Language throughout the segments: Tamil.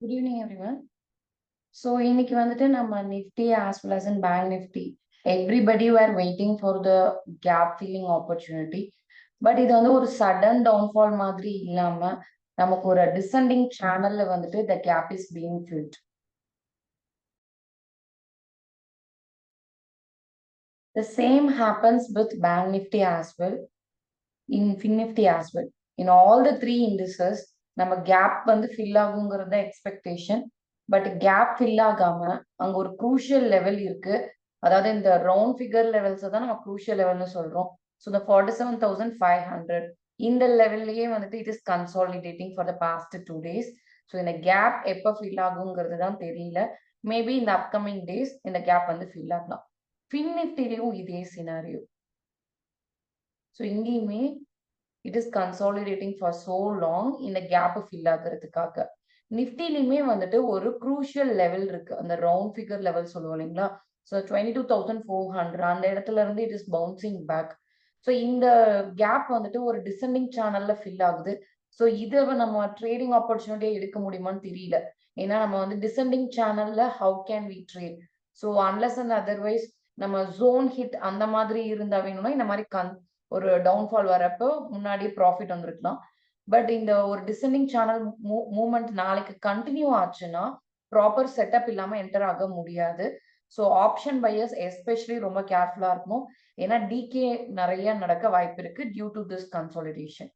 Good evening, everyone. So, இன்னைக்கு வந்துட்டு நம்ம Nifty as well as in Bank Nifty. Everybody were waiting for the gap filling opportunity. But இது வந்து ஒரு சடன் டவுன்ஃபால் மாதிரி இல்லாம நமக்கு ஒரு டிசெண்டிங் சேனல்ல வந்துட்டு the gap is being filled. The same happens with Bank Nifty as well, in FinNifty as well. In all the three indices, நம்ம கேப் வந்து ஃபில் ஆகுங்கிறத எக்ஸ்பெக்டேஷன். பட் கேப் ஃபில் ஆகாம அங்க ஒரு குரூஷியல் லெவல் இருக்கு. அதாவது இந்த ரவுண்ட் ஃபிகர் லெவல்ஸ் தான் நம்ம குரூஷியல் லெவல்னு சொல்றோம். ஸோ இந்த 47,500 இந்த லெவல்லையே வந்துட்டு it is consolidating for the past 2 days. So இந்த கேப் எப்போ ஃபில் ஆகுங்கிறது தான் தெரியல. மேபி இந்த அப்கமிங் டேஸ் இந்த கேப் வந்து ஃபில் ஆகலாம். ஃபின் நிஃப்டிலையும் இதே சினாரியோ. ஸோ இங்கேயுமே it is consolidating for so long இந்த கேப் ஃபில் ஆகுறதுக்காக. நிஃப்டிலையுமே வந்துட்டு ஒரு குரூஷியல் லெவல் இருக்கு. அந்த ரவுண்ட் ஃபிகர் லெவல் சொல்லுவோம் இல்லைங்களா? ஸோ 22,400 அந்த இடத்துல இருந்து it is bouncing back. So இந்த கேப் வந்துட்டு ஒரு டிசெண்டிங் சேனல்ல ஃபில் ஆகுது. ஸோ இதை நம்ம ட்ரேடிங் ஆப்பர்ச்சுனிட்டியை எடுக்க முடியுமான்னு தெரியல. ஏன்னா நம்ம வந்து டிசெண்டிங் சேனல்ல how can we trade? So unless and otherwise நம்ம ஜோன் ஹிட் அந்த மாதிரி இருந்தா வேணும்னா இந்த மாதிரி ஒரு டவுன்ஃபால் வரப்போ முன்னாடி ப்ராஃபிட் வந்திருக்கலாம். பட் இந்த ஒரு டிசெண்டிங் சேனல் மூவ்மெண்ட் நாளைக்கு கண்டினியூ ஆச்சுன்னா ப்ராப்பர் செட்டப் இல்லாம என்டர் ஆக முடியாது. ஸோ ஆப்ஷன் பையர்ஸ் எஸ்பெஷலி ரொம்ப கேர்ஃபுல்லா இருக்கணும். ஏன்னா டிகே நிறைய நடக்க வாய்ப்பு இருக்கு due to this consolidation.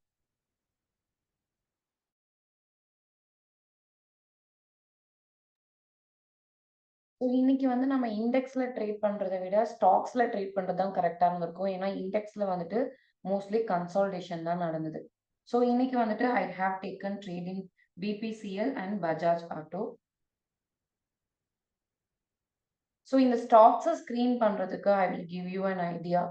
So இன்னைக்கு வந்து நம்ம இண்டெக்ஸ்ல ட்ரேட் பண்றதை விட ஸ்டாக்ஸ்ல ட்ரேட் பண்றது தான் கரெக்டா இருந்திருக்கும். ஏன்னா இண்டெக்ஸ்ல வந்துட்டு மோஸ்ட்லி கன்சாலிடேஷன் தான் நடந்தது. ஸோ இன்னைக்கு வந்துட்டு I have taken trading BPCL and Bajaj Auto. So இந்த ஸ்டாக்ஸை ஸ்க்ரீன் பண்றதுக்கு I will give you an idea.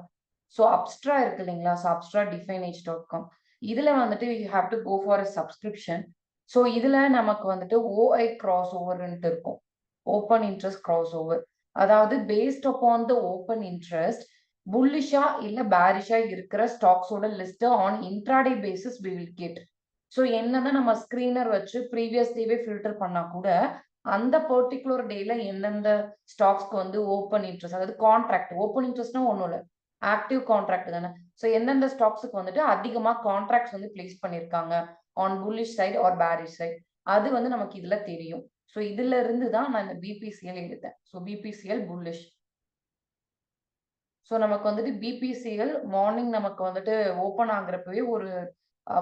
So அப்ஸ்ட்ரா இருக்கு இல்லைங்களா? ஸோ அப்ஸ்ட்ரா டிஃபைனேஜ்.com இதுல வந்துட்டு you have to go for a subscription. So இதுல நமக்கு வந்துட்டு ஓஐ கிராஸ் ஓவர்ன்ட்டு இருக்கும். Open interest cross over. அதாவது based upon the open interest புல்லிஷா இல்ல பேரிஷா இருக்கிற ஸ்டாக்ஸோட list on intraday basis we will get. So என்னதான் நம்ம ஸ்கிரீனர் வச்சு ப்ரீவியஸ் டேவே ஃபில்டர் பண்ணா கூட அந்த பர்டிகுலர் டேல எந்தெந்த ஸ்டாக்ஸ்க்கு வந்து ஓப்பன் இன்ட்ரெஸ்ட், அதாவது கான்ட்ராக்ட் ஓப்பன் இன்ட்ரெஸ்ட்னா ஒன்றும் இல்லை, ஆக்டிவ் கான்ட்ராக்ட் தானே. ஸோ எந்தெந்த ஸ்டாக்ஸுக்கு வந்துட்டு அதிகமா கான்ட்ராக்ட்ஸ் வந்து பிளேஸ் பண்ணியிருக்காங்க on bullish side or bearish side, அது வந்து நமக்கு இதுல தெரியும். ஸோ இதுல இருந்து தான் நான் இந்த பிபிசிஎல் எடுத்தேன். So BPCL bullish. ஸோ நமக்கு வந்துட்டு பிபிசிஎல் மார்னிங் நமக்கு வந்துட்டு ஓப்பன் ஆகுறப்பவே ஒரு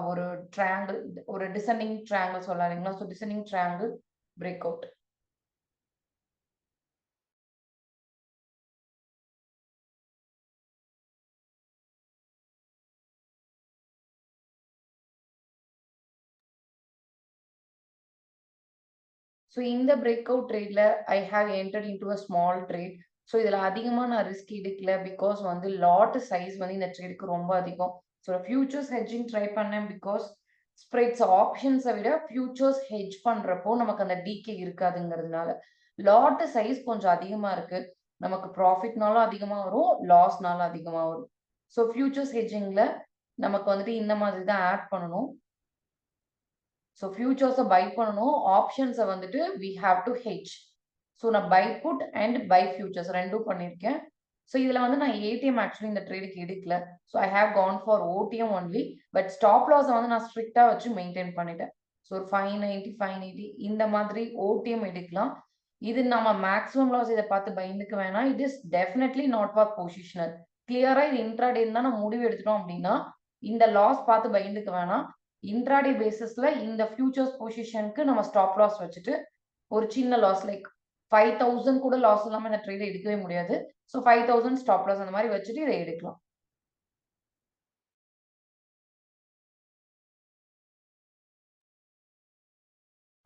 ஒரு ட்ரையாங்கிள், ஒரு டிசெண்டிங் ட்ரையாங்கிள் சொல்லாதீங்களா? So descending triangle break out. So இந்த பிரேக் அவுட் ட்ரேட்ல I have entered into a small trade. So இதில் அதிகமாக நான் ரிஸ்க் எடுக்கல. பிகாஸ் வந்து லாட் சைஸ் வந்து இந்த ட்ரேடுக்கு ரொம்ப அதிகம். ஸோ ஃபியூச்சர்ஸ் ஹெட்ஜிங் ட்ரை பண்ணேன். பிகாஸ் ஸ்ப்ரெட்ஸ் ஆப்ஷன்ஸை விட ஃபியூச்சர்ஸ் ஹெட்ஜ் பண்ணுறப்போ நமக்கு அந்த டிகே இருக்காதுங்கிறதுனால லாட் சைஸ் கொஞ்சம் அதிகமாக இருக்கு. நமக்கு ப்ராஃபிட்னாலும் அதிகமாக வரும், லாஸ்னாலும் அதிகமாக வரும். ஸோ ஃபியூச்சர்ஸ் ஹெட்ஜிங்கில் நமக்கு வந்துட்டு இந்த மாதிரி தான் ஆட் பண்ணணும். ஸோ ஃபியூச்சர்ஸை பை பண்ணணும், ஆப்ஷன்ஸை வந்துட்டு we have to hedge. So நான் buy put and buy futures ரெண்டும் பண்ணியிருக்கேன். ஸோ இதில் வந்து நான் ஏடிஎம் ஆக்சுவலி இந்த ட்ரேடுக்கு எடுக்கல. So I have gone for OTM only. But stop லாஸை வந்து நான் ஸ்ட்ரிக்டாக வச்சு மெயின்டைன் பண்ணிட்டேன். ஸோ ஒரு 590 580 இந்த மாதிரி ஓடிஎம் எடுக்கலாம். இது நம்ம மேக்ஸிமம் லாஸ் இதை பார்த்து பயந்துக்க வேணாம். It is definitely not for positional. கிளியரா இது இன்ட்ராடேன்னு தான் நம்ம முடிவு எடுத்துட்டோம் அப்படின்னா இந்த லாஸ் பார்த்து பயந்துக்க வேணாம். இன்ட்ராடே பேசிஸ்ல இந்த ஃபியூச்சர்ஸ் பொசிஷனுக்கு நம்ம ஸ்டாப் லாஸ் வச்சுட்டு ஒரு சின்ன லாஸ் லைக் 5,000 கூட லாஸ் இல்லாம இந்த ட்ரேட எடுக்கவே முடியாது. ஸோ 5,000 ஸ்டாப் லாஸ் அந்த மாதிரி வச்சுட்டு இதை எடுக்கலாம்.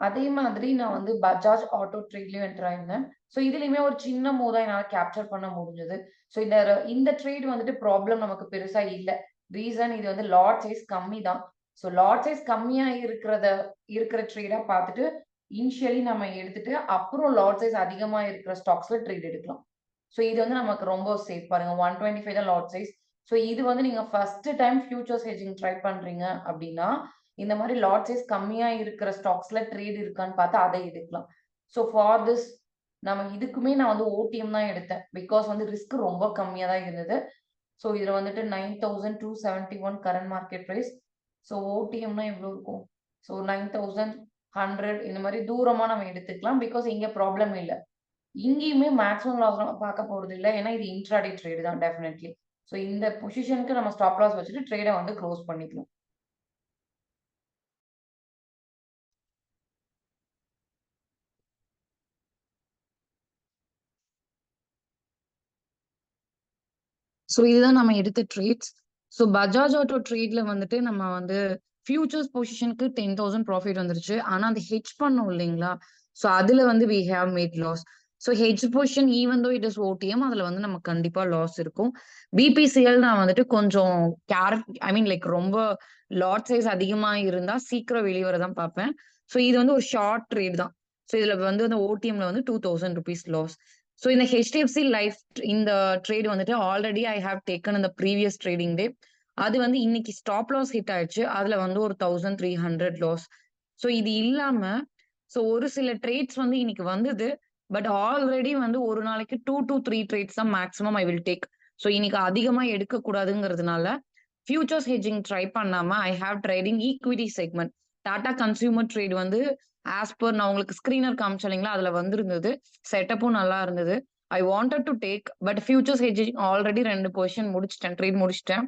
அதே மாதிரி நான் வந்து பஜாஜ் ஆட்டோ ட்ரேட்லயும் என்டர் ஆயிருந்தேன். ஸோ இதுலயுமே ஒரு சின்ன மூவ் தான் என்னால் கேப்சர் பண்ண முடிஞ்சது. ஸோ இந்த ட்ரேட் வந்துட்டு ப்ராப்ளம் நமக்கு பெருசா இல்லை. ரீசன் இது வந்து லாட் சைஸ் கம்மி தான். ஸோ லாட் சைஸ் கம்மியா இருக்கிற ட்ரேடா பார்த்துட்டு இனிஷியலி நம்ம எடுத்துட்டு அப்புறம் லாட் சைஸ் அதிகமா இருக்கிற ஸ்டாக்ஸ்ல ட்ரேட் எடுக்கலாம். ஸோ இது வந்து நமக்கு ரொம்ப சேஃப். பாருங்க 125 தான் லாட் சைஸ். ஸோ இது வந்து நீங்க first time futures hedging try பண்றீங்க அப்படின்னா இந்த மாதிரி லாட் சைஸ் கம்மியா இருக்கிற ஸ்டாக்ஸ்ல ட்ரேட் இருக்கான்னு பார்த்தா அதை எடுக்கலாம். ஸோ ஃபார் திஸ் நம்ம இதுக்குமே நான் வந்து ஓடிஎம் தான் எடுத்தேன். பிகாஸ் வந்து ரிஸ்க் ரொம்ப கம்மியா தான் இருந்தது. ஸோ இதுல வந்துட்டு 9,271 கரண்ட் மார்க்கெட் ப்ரைஸ். ஸோ ஓடிஎம்னா எவ்வளோ இருக்கும்? ஸோ 9,100 இந்த மாதிரி தூரமா நம்ம எடுத்துக்கலாம். பிகாஸ் இங்க ப்ராப்ளம் இல்லை. இங்கேயுமே மேக்ஸிமம் லாஸ் பார்க்க போறது இல்லை. ஏன்னா இது இன்ட்ராடே ட்ரேட் தான் டெஃபினெட்லி. ஸோ இந்த பொசிஷனுக்கு நம்ம ஸ்டாப் லாஸ் வச்சுட்டு ட்ரேடை வந்து க்ளோஸ் பண்ணிக்கலாம். ஸோ இதுதான் நம்ம எடுத்த ட்ரேட்ஸ். ஸோ பஜாஜ் ஆட்டோ ட்ரேட்ல வந்துட்டு நம்ம வந்து ஃபியூச்சர்ஸ் பொசிஷனுக்கு 10,000 ப்ராஃபிட் வந்துருச்சு. ஆனா அந்த ஹெட்ஜ் பண்ணோம் இல்லைங்களா? ஸோ அதுல வந்து we have made loss. So hedge position even though it is OTM, அதுல வந்து நமக்கு கண்டிப்பா லாஸ் இருக்கும். பிபிசிஎல் நான் வந்துட்டு கொஞ்சம் ஐ மீன் லைக் ரொம்ப லாட் சைஸ் அதிகமா இருந்தா சீக்கிரம் வெளியே வரதான் பார்ப்பேன். ஸோ இது வந்து ஒரு ஷார்ட் ட்ரேட் தான். ஸோ இதுல வந்து அந்த ஓடிஎம்ல வந்து 2,000 rupees லாஸ். ஸோ இந்த ஹெச்டிஎஃப்சி லைஃப் இந்த ட்ரேட் வந்துட்டு ஆல்ரெடி ஐ ஹாவ் டேக்கன் இந்த ப்ரீவியஸ் ட்ரேடிங் டே. அது வந்து இன்னைக்கு ஸ்டாப் லாஸ் ஹிட் ஆயிடுச்சு. அதுல வந்து ஒரு 1,300 லாஸ். ஸோ இது இல்லாம ஸோ ஒரு சில ட்ரேட்ஸ் வந்து இன்னைக்கு வந்தது. பட் ஆல்ரெடி வந்து ஒரு நாளைக்கு 2 to 3 ட்ரேட்ஸ் தான் maximum I will take. So இன்னைக்கு அதிகமா எடுக்க கூடாதுங்கிறதுனால ஃபியூச்சர்ஸ் ஹெட்ஜிங் ட்ரை பண்ணாம I have trading equity segment. Tata consumer trade வந்து ஆஸ் பர் நான் உங்களுக்கு ஸ்கிரீனர் காமிச்சேன் இல்லைங்களா, அதுல வந்திருந்தது. செட்டப்பும் நல்லா இருந்தது. I wanted to take but futures hedging already 2 position முடிச்சிட்டேன், ட்ரேட் முடிச்சிட்டேன்.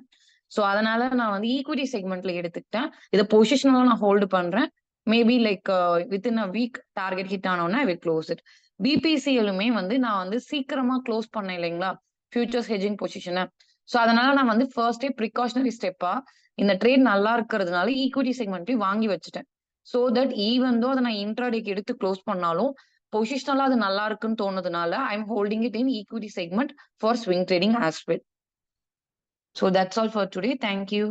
ஸோ அதனால நான் வந்து ஈக்விட்டி செக்மெண்ட்ல எடுத்துக்கிட்டேன். இதை பொசிஷனெல்லாம் நான் ஹோல்டு பண்றேன். Maybe like within a week target hit ஆனோன்னா ஐ வில் க்ளோஸ் இட். பிபிசிஎலுமே வந்து நான் வந்து சீக்கிரமா க்ளோஸ் பண்ணேன் இல்லைங்களா ஃபியூச்சர்ஸ் ஹெட்ஜிங் பொசிஷனை. ஸோ அதனால நான் வந்து ஃபர்ஸ்டே ப்ரிகாஷனரி ஸ்டெப்பா இந்த ட்ரேட் நல்லா இருக்கிறதுனால ஈக்விட்டி செக்மெண்ட்டையும் வாங்கி வச்சுட்டேன். ஸோ தட் ஈவன் தோ அதை நான் இன்ட்ராடேக்கு எடுத்து க்ளோஸ் பண்ணாலும் பொசிஷனலா அது நல்லா இருக்குன்னு தோணுதுனால I am holding it in equity segment for swing trading as well. So that's all for today. Thank you.